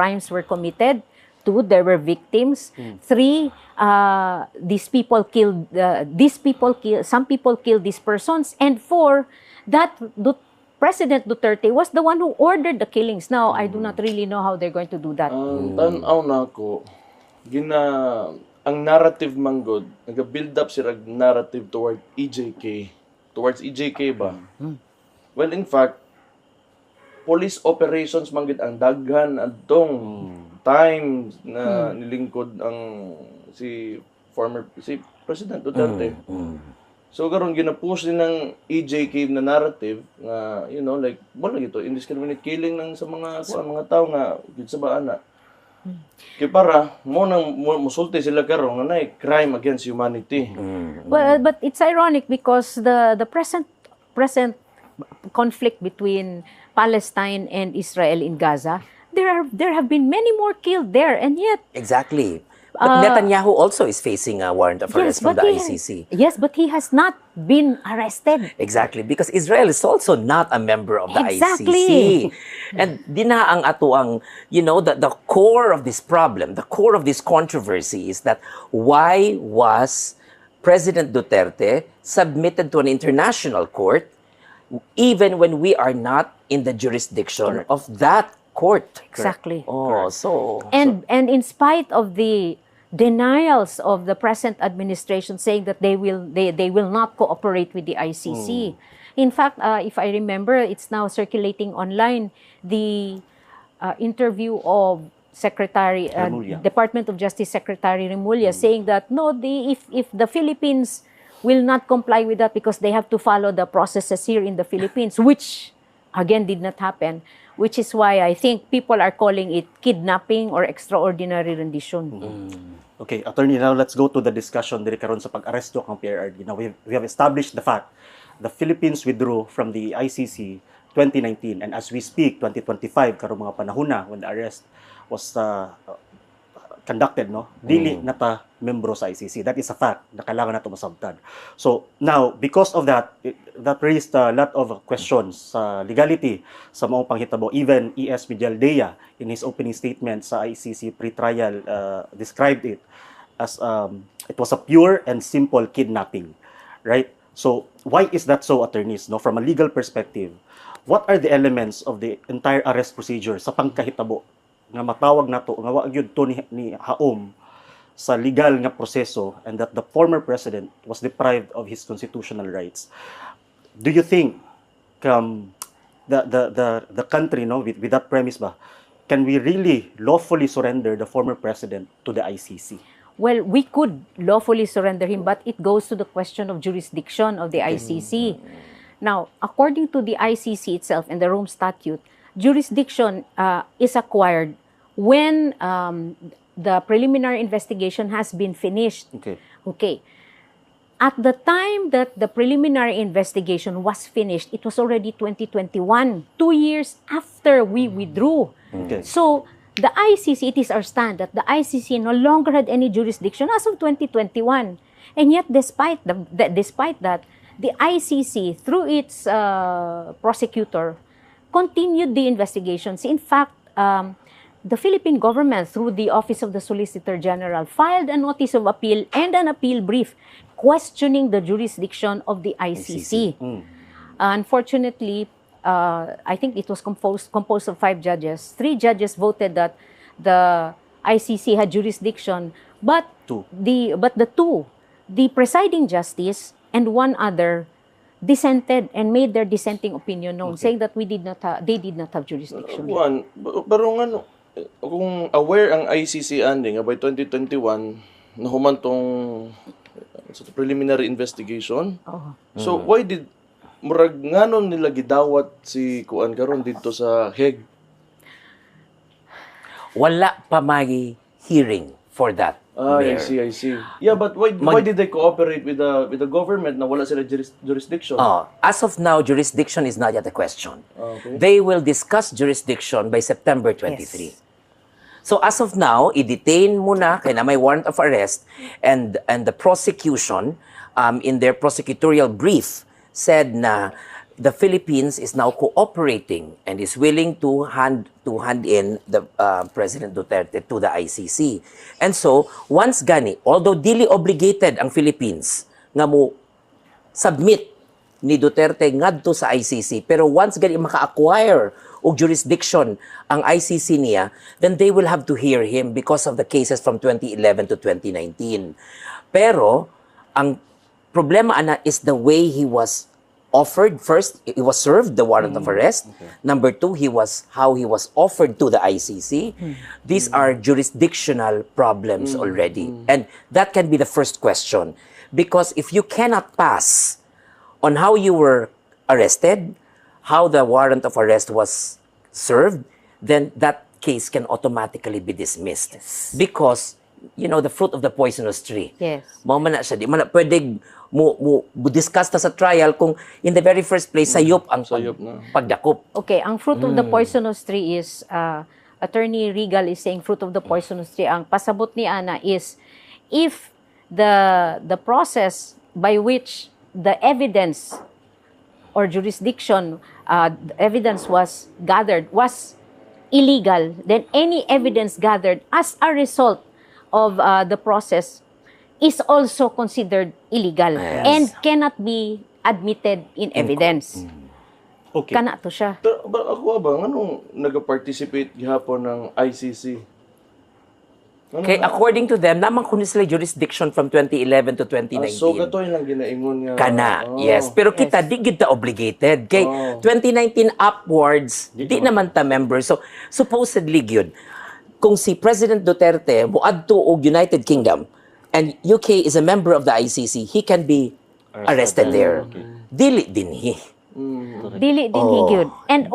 crimes were committed. 2, there were victims. 3, some people killed these persons. And 4, that President Duterte was the one who ordered the killings. Now, I do not really know how they're going to do that. Tanaw na ako, ang narrative manggod, nag-build up sila narrative towards EJK ba? Well, in fact, police operations manggid ang daghan adtong time na nilingkod ang si President Duterte. So karon gina-push din ng EJK na narrative nga like wala gito indiscriminate killing ng sa mga tao nga gid sa baana. Kaya para mo nang musulti sila karon nga nay crime against humanity. Well, but it's ironic because the present conflict between Palestine and Israel in Gaza, there have been many more killed there, and yet exactly. But Netanyahu also is facing a warrant of arrest from the ICC. Yes, but he has not been arrested. Exactly, because Israel is also not a member of the ICC. And dina ang ato ang, the core of this problem, the core of this controversy is that why was President Duterte submitted to an international court even when we are not in the jurisdiction of that court? Exactly. And in spite of the denials of the present administration saying that they will not cooperate with the ICC. In fact, if I remember, it's now circulating online the interview of Department of Justice Secretary Remulla saying that no, if the Philippines will not comply with that because they have to follow the processes here in the Philippines, which again did not happen. Which is why I think people are calling it kidnapping or extraordinary rendition. Okay, attorney, now let's go to the discussion diri karon sa pag-aresto kang PRRD. Now we have established the fact the Philippines withdrew from the ICC 2019 and as we speak 2025 karong mga panahon na when the arrest was conducted, dili nata membro sa ICC. That is a fact na kailangan nato masabtan. So now because of that raised a lot of questions sa legality sa maong panghitabo. Even ES Medialdea in his opening statement sa ICC pre-trial described it as it was a pure and simple kidnapping, right? So why is that so, attorneys? From a legal perspective, what are the elements of the entire arrest procedure sa pangkahitabo nga matawag nato nga wa gyud to ni haom sa legal nga proseso and that the former president was deprived of his constitutional rights? Do you think the country with that premise ba, can we really lawfully surrender the former president to the ICC? Well, we could lawfully surrender him, but it goes to the question of jurisdiction of the ICC. Now, according to the ICC itself and the Rome Statute, jurisdiction is acquired when the preliminary investigation has been finished. Okay. At the time that the preliminary investigation was finished, it was already 2021, 2 years after we withdrew. So, the ICC, it is our stand that the ICC no longer had any jurisdiction as of 2021. And yet, despite that, the ICC, through its prosecutor, continued the investigations. In fact, the Philippine government, through the Office of the Solicitor General, filed a notice of appeal and an appeal brief questioning the jurisdiction of the ICC. Unfortunately, I think it was composed of 5 judges. 3 judges voted that the ICC had jurisdiction, but the presiding justice and 1 other dissented and made their dissenting opinion known, saying that they did not have jurisdiction. Pero kung aware ang ICC anding by 2021 nahuman tong preliminary investigation. So why did murag nganon nila gidawat si kuan karon dito sa Hague? Wala pa may hearing for that. I see. Yeah, but why did they cooperate with the government na wala sila jurisdiction? As of now, jurisdiction is not yet a question. Okay. They will discuss jurisdiction by September 23. Yes. So as of now, i-detain muna kaya na may warrant of arrest and the prosecution in their prosecutorial brief said na the Philippines is now cooperating and is willing to hand in the President Duterte to the ICC. And so, once gani, although dili obligated ang Philippines nga mo submit ni Duterte ngadto sa ICC, pero once gani maka-acquire og jurisdiction ang ICC niya, then they will have to hear him because of the cases from 2011 to 2019. Pero ang problema ana is the way he was offered. First, he was served the warrant of arrest. Number two, how he was offered to the ICC. These are jurisdictional problems already. And that can be the first question. Because if you cannot pass on how you were arrested, how the warrant of arrest was served, then that case can automatically be dismissed. Because, you know, the fruit of the poisonous tree. Yes. Mao man na siya. Di man na pwedeng mo discuss ta sa trial kung in the very first place sayop ang pagdakop. Okay, ang fruit of the poisonous tree is, Attorney Regal is saying fruit of the poisonous tree. Ang pasabot ni Ana is, if the process by which the evidence or jurisdiction, evidence was gathered was illegal, then any evidence gathered as a result of the process is also considered illegal and cannot be admitted in evidence. Okay. Kana to siya. Pero ako ba, anong nag-participate gihapon ng ICC? Okay, according to them, naman kuno sila jurisdiction from 2011 to 2019. So, katoy lang ginaingon nga. Kana, yes. Pero kita, di kita obligated. Kay 2019 upwards, di naman ta member. So, supposedly, yun, kung si President Duterte muadto og United Kingdom, and UK is a member of the ICC, he can be arrested there. Dili din he. Dili din higyud. And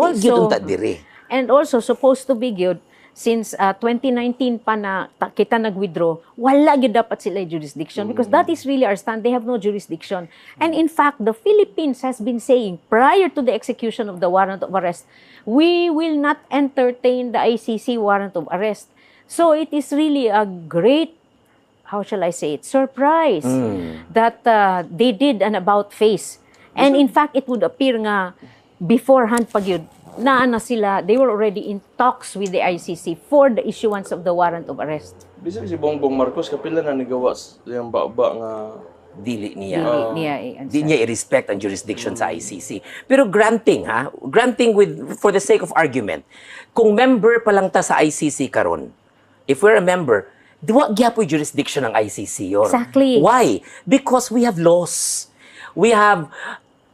also, supposed to be gyud, since 2019 pa na kita nag-withdraw, wala gyud dapat sila jurisdiction because that is really our stand. They have no jurisdiction. And in fact, the Philippines has been saying prior to the execution of the warrant of arrest, we will not entertain the ICC warrant of arrest. So it is really a great, how shall I say it, surprise that they did an about face. And in fact, it would appear nga beforehand pag yun, na sila, they were already in talks with the ICC for the issuance of the warrant of arrest. Bisag si Bongbong Marcos, kapila na nigawa yung baba nga dili niya. Di niya i-respect ang jurisdiction sa ICC. Pero granting for the sake of argument, kung member pa lang ta sa ICC karon, if we're a member, diwa gyapoy jurisdiction ng ICC yor. Exactly. Why? Because we have laws. We have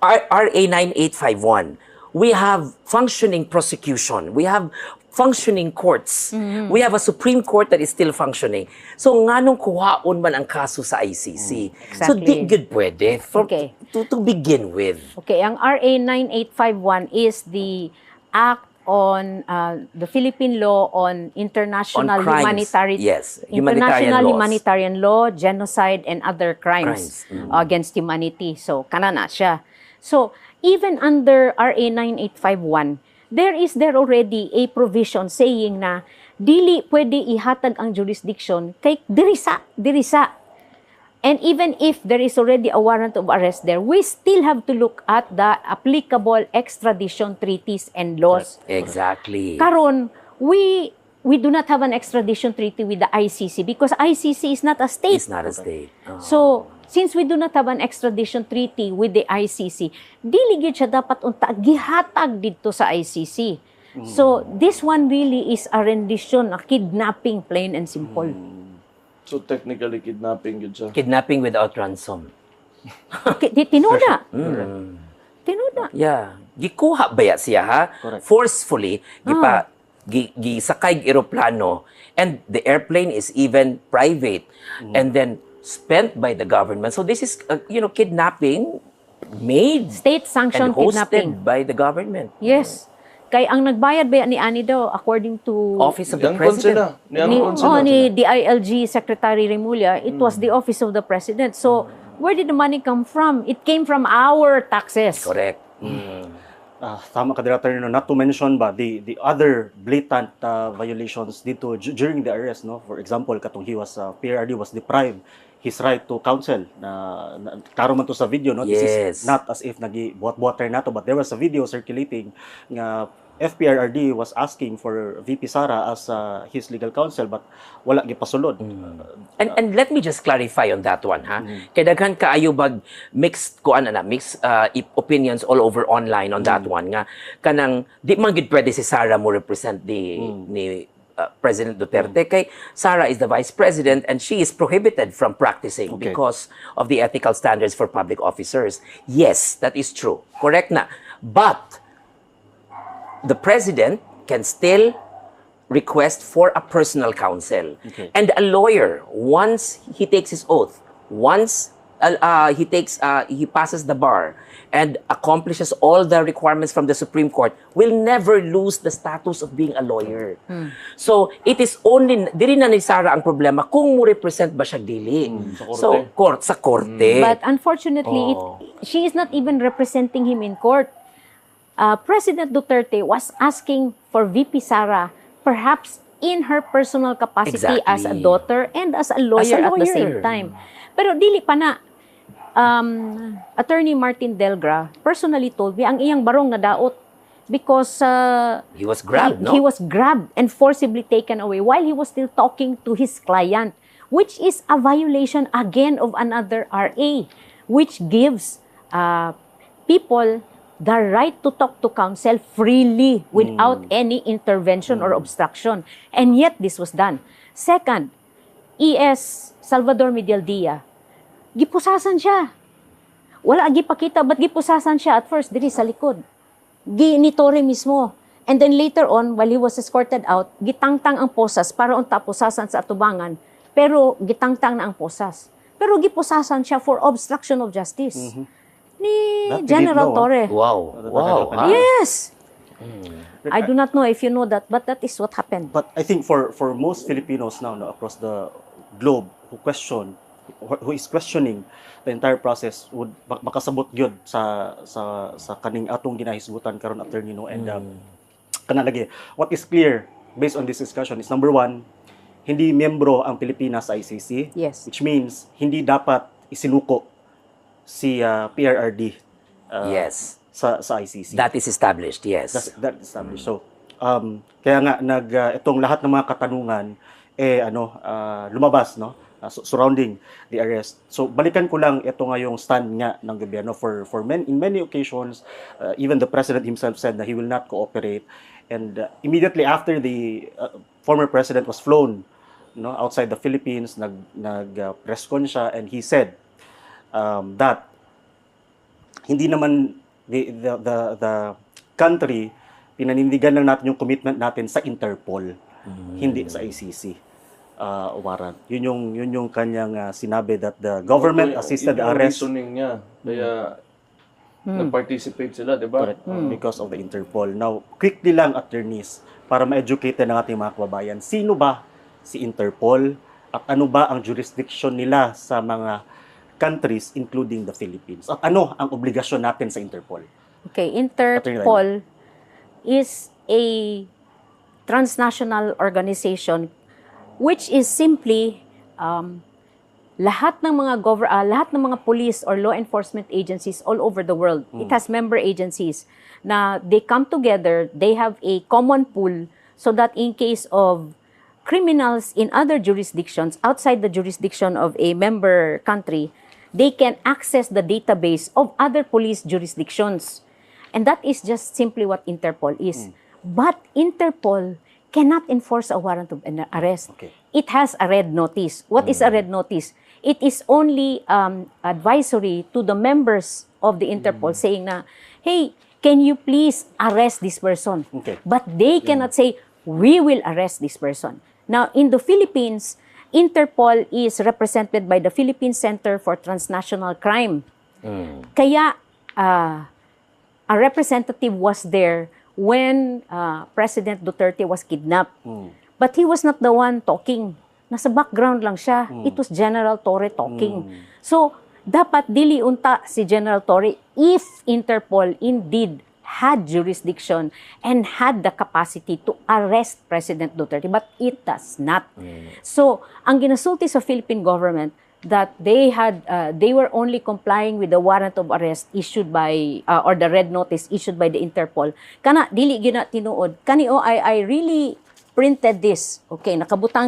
RA 9851. We have functioning prosecution. We have functioning courts. We have a Supreme Court that is still functioning. So, nganong kuhaon man ang kaso sa ICC? Exactly. So, di good pwede to begin with. Okay, ang RA 9851 is the act on the Philippine law on international On crimes. humanitarian Humanitarian laws. humanitarian law, genocide, and other crimes against humanity. So, kanana siya. So, even under RA 9851, there already a provision saying na dili pwede ihatag ang jurisdiction kay dirisa. And even if there is already a warrant of arrest there, we still have to look at the applicable extradition treaties and laws. Exactly. Karon, we do not have an extradition treaty with the ICC because ICC is not a state. It's not a state. So, since we do not have an extradition treaty with the ICC, dili gyud siya dapat unta gihatag dito sa ICC. So, this one really is a rendition, a kidnapping, plain and simple. so technically kidnapping yun siya. Kidnapping without ransom. Tinuda. Tinuda. Yeah. Gikuha ba ya siya ha? Forcefully, gisakay eroplano, and the airplane is even private, and then spent by the government. So this is, kidnapping made State-sanctioned and hosted kidnapping. by the government. Yes. Kay ang nagbayad ba ni Ani daw, according to Office of the Yang President. ni DILG Secretary Remulla, it was the Office of the President. So, where did the money come from? It came from our taxes. Correct. tama ka Director, not to mention ba the other blatant violations dito during the arrest, no? For example, katong he was PRRD was deprived his right to counsel na karon man to sa video, no? This is Yes. not as if nagi-buhat-buhat nato, but there was a video circulating nga FPRRD was asking for VP Sara as his legal counsel, but wala gipasulod. And let me just clarify on that one, ha. Kay daghan kaayo bag mixed opinions all over online on that one nga kanang di man gid pwede si Sara mo represent ni President Duterte kay Sara is the Vice President and she is prohibited from practicing because of the ethical standards for public officers. Yes, that is true. Correct na. But the President can still request for a personal counsel. And a lawyer, once he takes his oath, once he passes the bar and accomplishes all the requirements from the Supreme Court, will never lose the status of being a lawyer. So, it is only, dili na ni Sara ang problema kung mo represent ba siya dili. So, sa korte. But unfortunately, she is not even representing him in court. President Duterte was asking for VP Sara, perhaps in her personal capacity as a daughter and as a lawyer at the same time. Pero dili pa na. Attorney Martin Delgra personally told me ang iyang barong nadaot because he was grabbed, no? He was grabbed and forcibly taken away while he was still talking to his client, which is a violation again of another RA, which gives people the right to talk to counsel freely without any intervention or obstruction. And yet, this was done. Second, ES Salvador Medialdia, gipusasan siya. Wala gipakita, but gipusasan siya at first, diri sa likod. Ginitore mismo. And then later on, while he was escorted out, gitangtang ang posas para unta pusasan sa atubangan, pero gitangtang na ang posas. Pero gipusasan siya for obstruction of justice. Ni General Torre. Wow. Yes. I do not know if you know that, but that is what happened. But I think for most Filipinos now, no, across the globe who is questioning the entire process would makasabot gyud sa kaning atong ginahisgutan karon attorney, no, and kana lagi what is clear based on this discussion is number one, hindi miyembro ang Pilipinas sa ICC, Yes. which means hindi dapat isinuko si PRRD Yes. sa ICC. That is established, yes. That is established. So, kaya nga itong lahat ng mga katanungan lumabas, no, surrounding the arrest. So, balikan ko lang ito nga yung stand nga ng gobyerno in many occasions, even the president himself said that he will not cooperate. And immediately after the former president was flown, no, outside the Philippines, press con siya, and he said that hindi naman the country, pinanindigan lang natin yung commitment natin sa Interpol, hindi sa ICC warrant. Yun yung kanyang sinabi that the government assisted the arrest. Reasoning niya. Kaya nag-participate sila, di ba? Correct. Because of the Interpol. Now, quickly lang, attorneys, para ma-educate ng ating mga kababayan, sino ba si Interpol at ano ba ang jurisdiction nila sa mga countries including the Philippines? At ano ang obligasyon natin sa Interpol? Okay, Interpol is a transnational organization which is simply lahat ng mga police or law enforcement agencies all over the world. It has member agencies na they come together, they have a common pool so that in case of criminals in other jurisdictions outside the jurisdiction of a member country, they can access the database of other police jurisdictions. And that is just simply what Interpol is. But Interpol cannot enforce a warrant of arrest. Okay. It has a red notice. What is a red notice? It is only advisory to the members of the Interpol saying na, hey, can you please arrest this person? Okay. But they cannot say, we will arrest this person. Now, in the Philippines, Interpol is represented by the Philippine Center for Transnational Crime. Kaya, a representative was there when President Duterte was kidnapped. But he was not the one talking. Nasa background lang siya. It was General Torre talking. So, dapat dili unta si General Torre if Interpol indeed had jurisdiction and had the capacity to arrest President Duterte, but it does not. So, ang ginasulti sa Philippine government that they were only complying with the warrant of arrest issued by or the red notice issued by the Interpol. Kana dili gyud na tinuod. Kani I really printed this. Okay, nakabutang